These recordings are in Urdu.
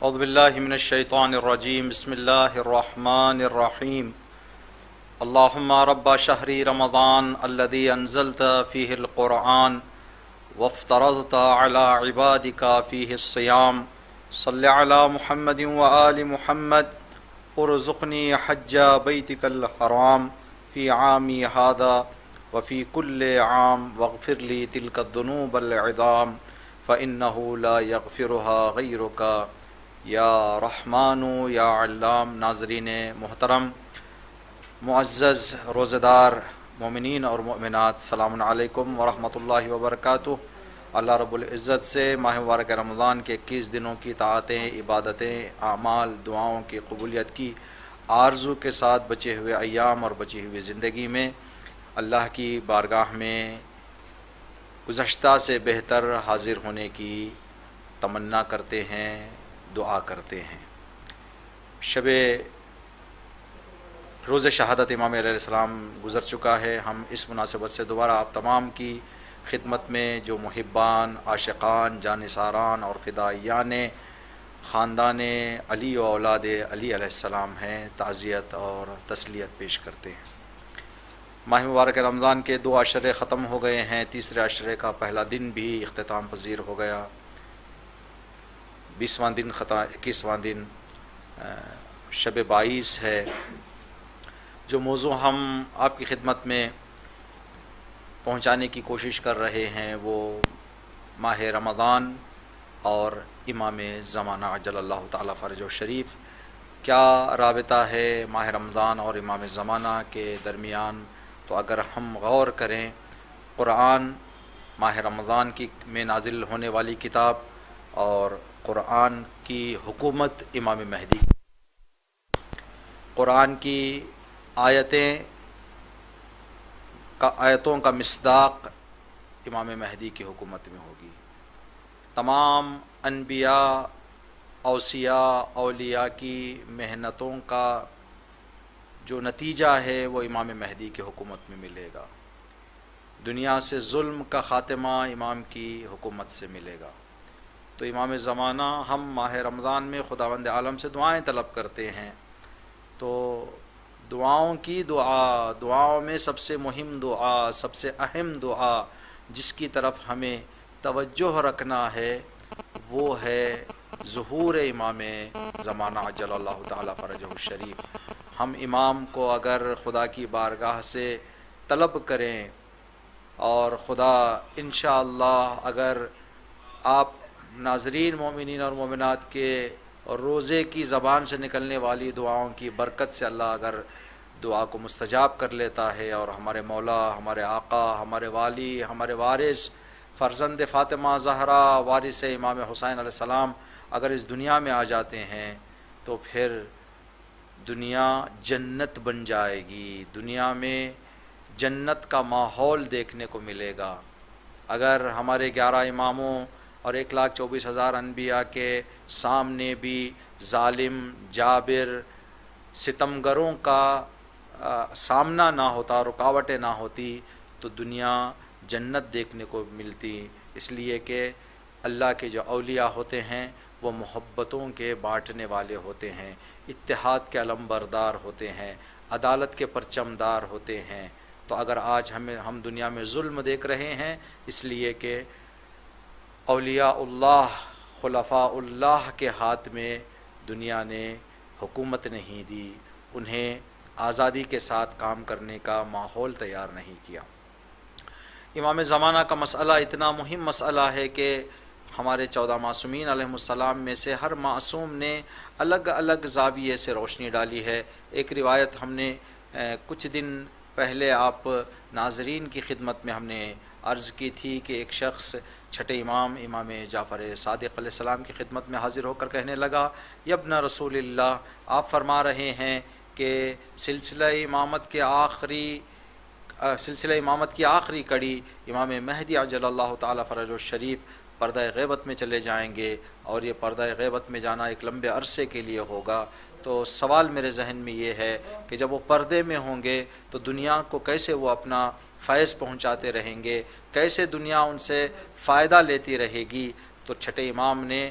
اعوذ باللہ من الشیطان الرجیم بسم اللہ الرحمن الرحیم اللہم رب شہر رمضان الذی انزلت فیہ القرآن وافترضت علی عبادک فیہ الصیام صلی علی محمد وآل محمد ارزقنی حج بیتک الحرام فی عامی ھذا وفی کل عام واغفر لی تلک الذنوب العظام فإنہ لا یغفرها غیرک یا رحمان یا علام۔ ناظرین محترم، معزز روزہ دار مومنین اور مؤمنات، السلام علیکم ورحمۃ اللہ وبرکاتہ۔ اللہ رب العزت سے ماہ مبارک رمضان کے 21 دنوں کی طاعتیں، عبادتیں، اعمال، دعاؤں کی قبولیت کی آرزو کے ساتھ بچے ہوئے ایام اور بچی ہوئی زندگی میں اللہ کی بارگاہ میں گزشتہ سے بہتر حاضر ہونے کی تمنا کرتے ہیں، دعا کرتے ہیں۔ شب روز شہادت امام علیہ السلام گزر چکا ہے۔ ہم اس مناسبت سے دوبارہ آپ تمام کی خدمت میں جو محبان، عاشقان، جانثاران اور فدائیان خاندان علی و اولاد علی علیہ السلام ہیں، تعزیت اور تسلیت پیش کرتے ہیں۔ ماہ مبارک رمضان کے 2 عشرے ختم ہو گئے ہیں، تیسرے عشرے کا پہلا دن بھی اختتام پذیر ہو گیا، 20واں دن 21واں دن شب 22 ہے۔ جو موضوع ہم آپ کی خدمت میں پہنچانے کی کوشش کر رہے ہیں وہ ماہ رمضان اور امام زمانہ عجل اللہ تعالی فرجہ شریف، کیا رابطہ ہے ماہ رمضان اور امام زمانہ کے درمیان؟ تو اگر ہم غور کریں، قرآن ماہ رمضان میں نازل ہونے والی کتاب اور قرآن کی حکومت امام مہدی، قرآن کی آیتوں کا مصداق امام مہدی کی حکومت میں ہوگی۔ تمام انبیاء، اوصیاء، اولیاء کی محنتوں کا جو نتیجہ ہے وہ امام مہدی کی حکومت میں ملے گا۔ دنیا سے ظلم کا خاتمہ امام کی حکومت سے ملے گا۔ تو امام زمانہ، ہم ماہ رمضان میں خداوند عالم سے دعائیں طلب کرتے ہیں، تو دعاؤں میں سب سے مہم دعا، سب سے اہم دعا جس کی طرف ہمیں توجہ رکھنا ہے وہ ہے ظہور امام زمانہ عجل اللہ تعالی فرجہ الشریف۔ ہم امام کو اگر خدا کی بارگاہ سے طلب کریں اور خدا انشاءاللہ اگر آپ ناظرین مومنین اور مومنات کے روزے کی زبان سے نکلنے والی دعاؤں کی برکت سے اللہ اگر دعا کو مستجاب کر لیتا ہے اور ہمارے مولا، ہمارے آقا، ہمارے والی، ہمارے وارث، فرزند فاطمہ زہرا، وارث امام حسین علیہ السلام اگر اس دنیا میں آ جاتے ہیں تو پھر دنیا جنت بن جائے گی، دنیا میں جنت کا ماحول دیکھنے کو ملے گا۔ اگر ہمارے 11 اماموں اور 1,24,000 انبیاء کے سامنے بھی ظالم، جابر، ستمگروں کا سامنا نہ ہوتا، رکاوٹیں نہ ہوتی تو دنیا جنت دیکھنے کو ملتی۔ اس لیے کہ اللہ کے جو اولیاء ہوتے ہیں وہ محبتوں کے بانٹنے والے ہوتے ہیں، اتحاد کے علم بردار ہوتے ہیں، عدالت کے پرچم دار ہوتے ہیں۔ تو اگر آج ہم دنیا میں ظلم دیکھ رہے ہیں اس لیے کہ اولیاء اللہ، خلفاء اللہ کے ہاتھ میں دنیا نے حکومت نہیں دی، انہیں آزادی کے ساتھ کام کرنے کا ماحول تیار نہیں کیا۔ امام زمانہ کا مسئلہ اتنا مہم مسئلہ ہے کہ ہمارے 14 معصومین علیہم السلام میں سے ہر معصوم نے الگ الگ زاویے سے روشنی ڈالی ہے۔ ایک روایت ہم نے کچھ دن پہلے آپ ناظرین کی خدمت میں ہم نے عرض کی تھی کہ ایک شخص چھٹے امام جعفر صادق علیہ السلام کی خدمت میں حاضر ہو کر کہنے لگا، یا ابن رسول اللہ، آپ فرما رہے ہیں کہ سلسلہ امامت کی آخری کڑی امام مہدی عجل اللہ تعالی فرجہ الشریف پردہ غیبت میں چلے جائیں گے اور یہ پردہ غیبت میں جانا ایک لمبے عرصے کے لیے ہوگا۔ تو سوال میرے ذہن میں یہ ہے کہ جب وہ پردے میں ہوں گے تو دنیا کو کیسے وہ اپنا فیض پہنچاتے رہیں گے، کیسے دنیا ان سے فائدہ لیتی رہے گی؟ تو چھٹے امام نے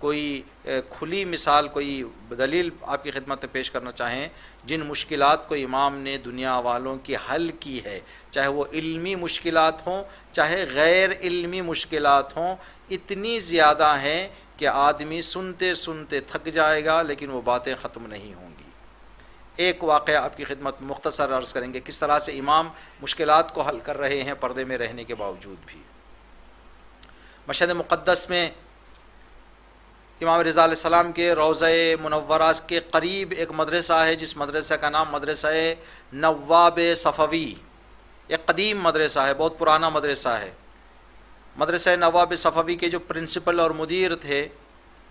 کوئی کھلی مثال، کوئی دلیل آپ کی خدمت میں پیش کرنا چاہیں جن مشکلات کو امام نے دنیا والوں کی حل کی ہے، چاہے وہ علمی مشکلات ہوں چاہے غیر علمی مشکلات ہوں، اتنی زیادہ ہیں کہ آدمی سنتے سنتے تھک جائے گا لیکن وہ باتیں ختم نہیں ہوں گی۔ ایک واقعہ آپ کی خدمت میں مختصر عرض کریں گے، کس طرح سے امام مشکلات کو حل کر رہے ہیں پردے میں رہنے کے باوجود بھی۔ مشہد مقدس میں امام رضا علیہ السلام کے روضہ منورہ کے قریب ایک مدرسہ ہے، جس مدرسہ کا نام مدرسہ نواب صفوی، ایک قدیم مدرسہ ہے، بہت پرانا مدرسہ ہے۔ مدرسہ نواب صفوی کے جو پرنسپل اور مدیر تھے،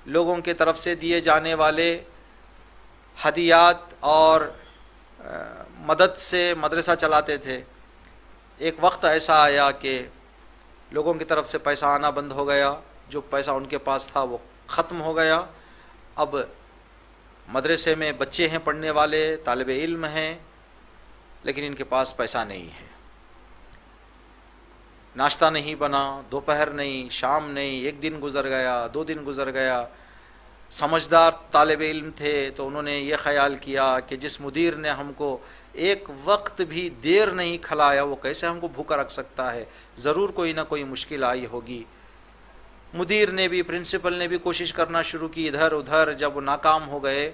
لوگوں کی طرف سے دیے جانے والے ہدیات اور مدد سے مدرسہ چلاتے تھے۔ ایک وقت ایسا آیا کہ لوگوں کی طرف سے پیسہ آنا بند ہو گیا، جو پیسہ ان کے پاس تھا وہ ختم ہو گیا۔ اب مدرسے میں بچے ہیں، پڑھنے والے طالب علم ہیں، لیکن ان کے پاس پیسہ نہیں ہے، ناشتہ نہیں بنا، دوپہر نہیں، شام نہیں، ایک دن گزر گیا، 2 دن گزر گیا۔ سمجھدار طالب علم تھے تو انہوں نے یہ خیال کیا کہ جس مدیر نے ہم کو ایک وقت بھی دیر نہیں کھلایا وہ کیسے ہم کو بھوکا رکھ سکتا ہے، ضرور کوئی نہ کوئی مشکل آئی ہوگی۔ مدیر نے بھی، پرنسپل نے بھی کوشش کرنا شروع کی ادھر ادھر، جب وہ ناکام ہو گئے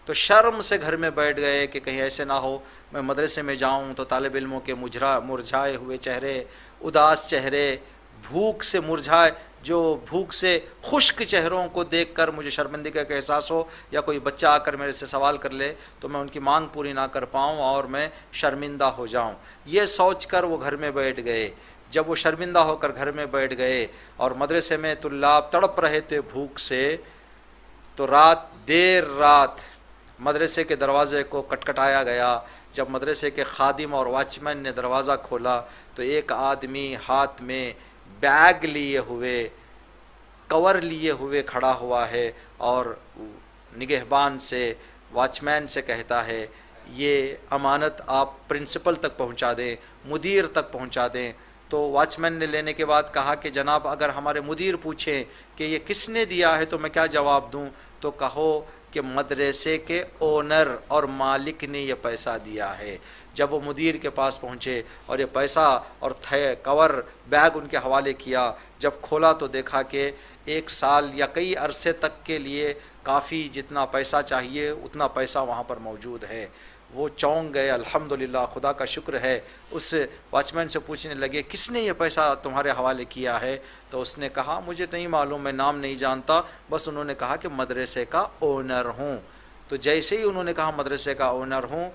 تو شرم سے گھر میں بیٹھ گئے کہ کہیں ایسے نہ ہو میں مدرسے میں جاؤں تو طالب علموں کے مرجھائے ہوئے چہرے، اداس چہرے، بھوک سے مرجھائے، جو بھوک سے خشک چہروں کو دیکھ کر مجھے شرمندگی کا احساس ہو، یا کوئی بچہ آ کر میرے سے سوال کر لے تو میں ان کی مانگ پوری نہ کر پاؤں اور میں شرمندہ ہو جاؤں، یہ سوچ کر وہ گھر میں بیٹھ گئے۔ جب وہ شرمندہ ہو کر گھر میں بیٹھ گئے اور مدرسے میں طلاب تڑپ رہے تھے بھوک سے، تو دیر رات مدرسے کے دروازے کو کٹکھٹایا گیا۔ جب مدرسے کے خادم اور واچ مین نے دروازہ کھولا تو ایک آدمی ہاتھ میں بیگ لیے ہوئے، کور لیے ہوئے کھڑا ہوا ہے اور نگہبان سے، واچ مین سے کہتا ہے یہ امانت آپ پرنسپل تک پہنچا دیں، مدیر تک پہنچا دیں۔ تو واچ مین نے لینے کے بعد کہا کہ جناب اگر ہمارے مدیر پوچھیں کہ یہ کس نے دیا ہے تو میں کیا جواب دوں؟ تو کہو کہ مدرسے کے اونر اور مالک نے یہ پیسہ دیا ہے۔ جب وہ مدیر کے پاس پہنچے اور یہ پیسہ اور کور بیگ ان کے حوالے کیا، جب کھولا تو دیکھا کہ 1 سال یا کئی عرصے تک کے لیے کافی جتنا پیسہ چاہیے اتنا پیسہ وہاں پر موجود ہے۔ وہ چونک گئے، الحمدللہ خدا کا شکر ہے۔ اس واچ مین سے پوچھنے لگے کس نے یہ پیسہ تمہارے حوالے کیا ہے؟ تو اس نے کہا مجھے نہیں معلوم، میں نام نہیں جانتا، بس انہوں نے کہا کہ مدرسے کا اونر ہوں۔ تو جیسے ہی انہوں نے کہا مدرسے کا اونر ہوں،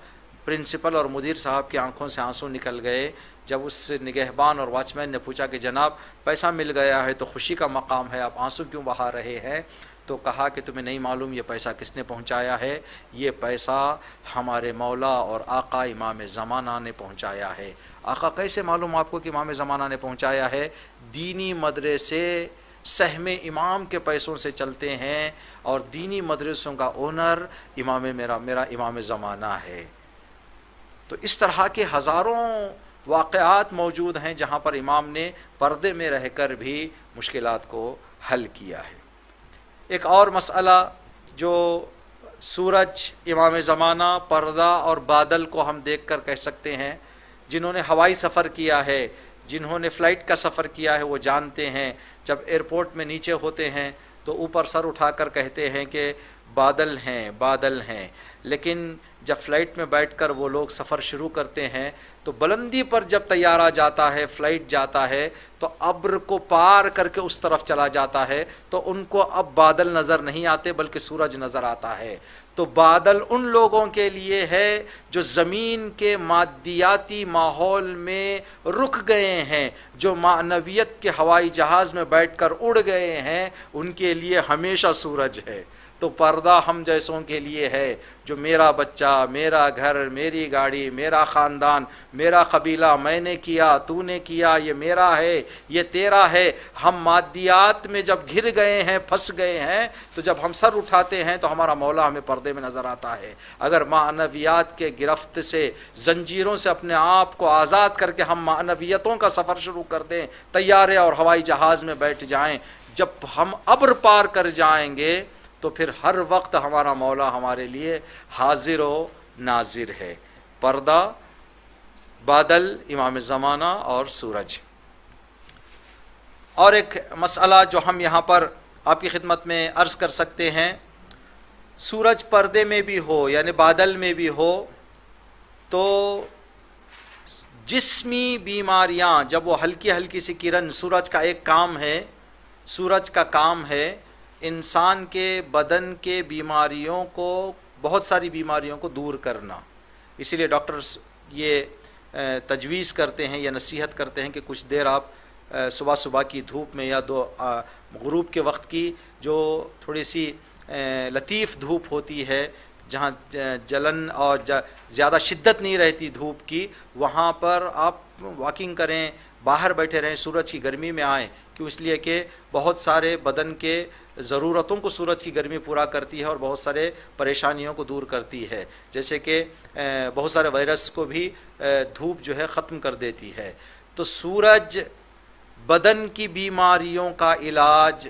پرنسپل اور مدیر صاحب کی آنکھوں سے آنسو نکل گئے۔ جب اس نگہبان اور واچ مین نے پوچھا کہ جناب پیسہ مل گیا ہے تو خوشی کا مقام ہے، آپ آنسو کیوں بہا رہے ہیں؟ تو کہا کہ تمہیں نہیں معلوم یہ پیسہ کس نے پہنچایا ہے؟ یہ پیسہ ہمارے مولا اور آقا امام زمانہ نے پہنچایا ہے۔ آقا کیسے معلوم آپ کو کہ امام زمانہ نے پہنچایا ہے؟ دینی مدرسے سہم امام کے پیسوں سے چلتے ہیں اور دینی مدرسوں کا اونر میرا امام زمانہ ہے۔ تو اس طرح کے ہزاروں واقعات موجود ہیں جہاں پر امام نے پردے میں رہ کر بھی مشکلات کو حل کیا ہے۔ ایک اور مسئلہ جو سورج، امام زمانہ، پردہ اور بادل کو ہم دیکھ کر کہہ سکتے ہیں، جنہوں نے ہوائی سفر کیا ہے، جنہوں نے فلائٹ کا سفر کیا ہے وہ جانتے ہیں جب ایئرپورٹ میں نیچے ہوتے ہیں تو اوپر سر اٹھا کر کہتے ہیں کہ بادل ہیں بادل ہیں، لیکن جب فلائٹ میں بیٹھ کر وہ لوگ سفر شروع کرتے ہیں تو بلندی پر جب طیارہ جاتا ہے، فلائٹ جاتا ہے تو ابر کو پار کر کے اس طرف چلا جاتا ہے تو ان کو اب بادل نظر نہیں آتے بلکہ سورج نظر آتا ہے۔ تو بادل ان لوگوں کے لیے ہے جو زمین کے مادیاتی ماحول میں رک گئے ہیں، جو معنویت کے ہوائی جہاز میں بیٹھ کر اڑ گئے ہیں، ان کے لیے ہمیشہ سورج ہے۔ تو تو پردہ ہم جیسوں کے لیے ہے جو میرا بچہ، میرا گھر، میری گاڑی، میرا خاندان، میرا قبیلہ، میں نے کیا، تو نے کیا، یہ میرا ہے، یہ تیرا ہے۔ ہم مادیات میں جب گھر گئے ہیں، پھنس گئے ہیں، تو جب ہم سر اٹھاتے ہیں تو ہمارا مولا ہمیں پردے میں نظر آتا ہے۔ اگر معنویات کے گرفت سے، زنجیروں سے اپنے آپ کو آزاد کر کے ہم معنویتوں کا سفر شروع کر دیں، طیارے اور ہوائی جہاز میں بیٹھ جائیں، جب ہم ابر پار کر جائیں گے تو پھر ہر وقت ہمارا مولا ہمارے لیے حاضر و ناظر ہے۔ پردہ، بادل، امام زمانہ اور سورج۔ اور ایک مسئلہ جو ہم یہاں پر آپ کی خدمت میں عرض کر سکتے ہیں، سورج پردے میں بھی ہو یعنی بادل میں بھی ہو تو جسمی بیماریاں، جب وہ ہلکی ہلکی سی کرن، سورج کا ایک کام ہے، سورج کا کام ہے انسان کے بدن کے بیماریوں کو، بہت ساری بیماریوں کو دور کرنا۔ اسی لیے ڈاکٹرز یہ تجویز کرتے ہیں یا نصیحت کرتے ہیں کہ کچھ دیر آپ صبح صبح کی دھوپ میں یا غروب کے وقت کی جو تھوڑی سی لطیف دھوپ ہوتی ہے، جہاں جلن اور زیادہ شدت نہیں رہتی دھوپ کی، وہاں پر آپ واکنگ کریں، باہر بیٹھے رہیں، سورج کی گرمی میں آئیں۔ کیوں؟ اس لیے کہ بہت سارے بدن کے ضرورتوں کو سورج کی گرمی پورا کرتی ہے اور بہت سارے پریشانیوں کو دور کرتی ہے، جیسے کہ بہت سارے وائرس کو بھی دھوپ جو ہے ختم کر دیتی ہے۔ تو سورج بدن کی بیماریوں کا علاج،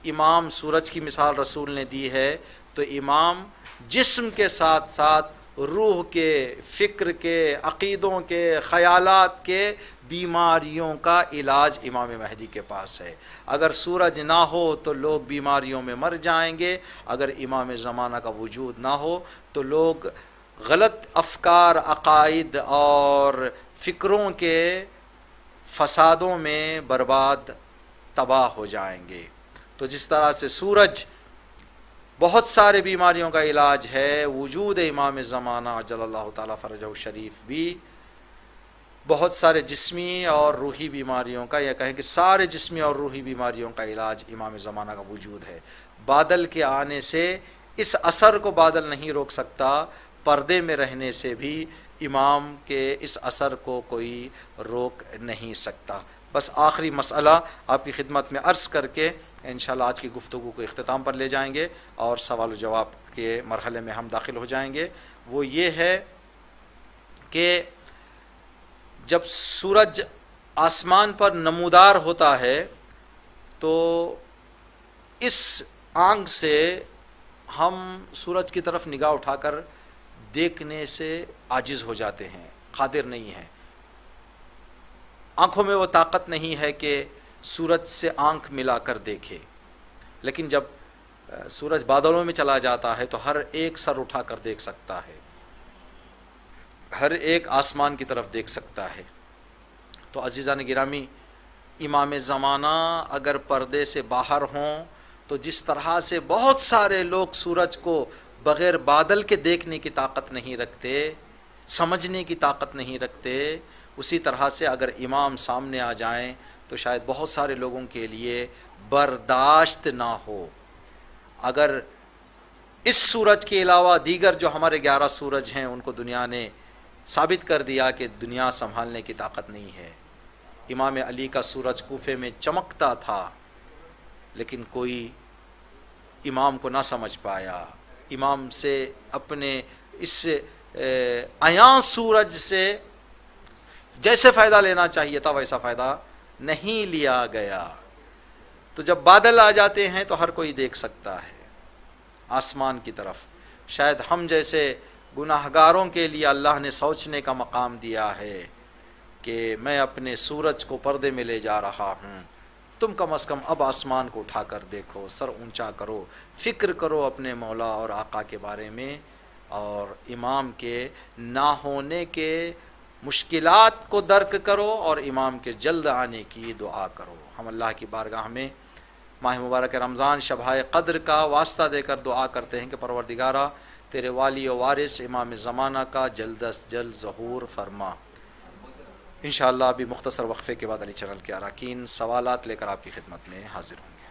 امام سورج کی مثال رسول نے دی ہے، تو امام جسم کے ساتھ ساتھ روح کے، فکر کے، عقیدوں کے، خیالات کے بیماریوں کا علاج امام مہدی کے پاس ہے۔ اگر سورج نہ ہو تو لوگ بیماریوں میں مر جائیں گے، اگر امام زمانہ کا وجود نہ ہو تو لوگ غلط افکار، عقائد اور فکروں کے فسادوں میں برباد، تباہ ہو جائیں گے۔ تو جس طرح سے سورج بہت سارے بیماریوں کا علاج ہے، وجود امام زمانہ جل اللہ تعالیٰ فرجہ الشریف بھی بہت سارے جسمی اور روحی بیماریوں کا، یا کہیں کہ سارے جسمی اور روحی بیماریوں کا علاج امام زمانہ کا وجود ہے۔ بادل کے آنے سے اس اثر کو بادل نہیں روک سکتا، پردے میں رہنے سے بھی امام کے اس اثر کو کوئی روک نہیں سکتا۔ بس آخری مسئلہ آپ کی خدمت میں عرض کر کے انشاءاللہ آج کی گفتگو کو اختتام پر لے جائیں گے اور سوال و جواب کے مرحلے میں ہم داخل ہو جائیں گے۔ وہ یہ ہے کہ جب سورج آسمان پر نمودار ہوتا ہے تو اس آنکھ سے ہم سورج کی طرف نگاہ اٹھا کر دیکھنے سے عاجز ہو جاتے ہیں، قادر نہیں ہیں، آنکھوں میں وہ طاقت نہیں ہے کہ سورج سے آنکھ ملا کر دیکھے۔ لیکن جب سورج بادلوں میں چلا جاتا ہے تو ہر ایک سر اٹھا کر دیکھ سکتا ہے، ہر ایک آسمان کی طرف دیکھ سکتا ہے۔ تو عزیزان گرامی، امام زمانہ اگر پردے سے باہر ہوں تو جس طرح سے بہت سارے لوگ سورج کو بغیر بادل کے دیکھنے کی طاقت نہیں رکھتے، سمجھنے کی طاقت نہیں رکھتے، اسی طرح سے اگر امام سامنے آ جائیں تو شاید بہت سارے لوگوں کے لیے برداشت نہ ہو۔ اگر اس سورج کے علاوہ دیگر جو ہمارے 11 سورج ہیں ان کو دنیا نے ثابت کر دیا کہ دنیا سنبھالنے کی طاقت نہیں ہے۔ امام علی کا سورج کوفے میں چمکتا تھا لیکن کوئی امام کو نہ سمجھ پایا، امام سے اپنے اس عیاں سورج سے جیسے فائدہ لینا چاہیے تھا ویسا فائدہ نہیں لیا گیا۔ تو جب بادل آ جاتے ہیں تو ہر کوئی دیکھ سکتا ہے آسمان کی طرف۔ شاید ہم جیسے گناہگاروں کے لیے اللہ نے سوچنے کا مقام دیا ہے کہ میں اپنے سورج کو پردے میں لے جا رہا ہوں، تم کم از کم اب آسمان کو اٹھا کر دیکھو، سر اونچا کرو، فکر کرو اپنے مولا اور آقا کے بارے میں، اور امام کے نہ ہونے کے مشکلات کو درک کرو اور امام کے جلد آنے کی دعا کرو۔ ہم اللہ کی بارگاہ میں ماہ مبارک رمضان شبۂ قدر کا واسطہ دے کر دعا کرتے ہیں کہ پروردگارہ تیرے والی و وارث امام زمانہ کا جلد از جلد ظہور فرما۔ انشاءاللہ ابھی مختصر وقفے کے بعد علی چینل کے اراکین سوالات لے کر آپ کی خدمت میں حاضر ہوں گے۔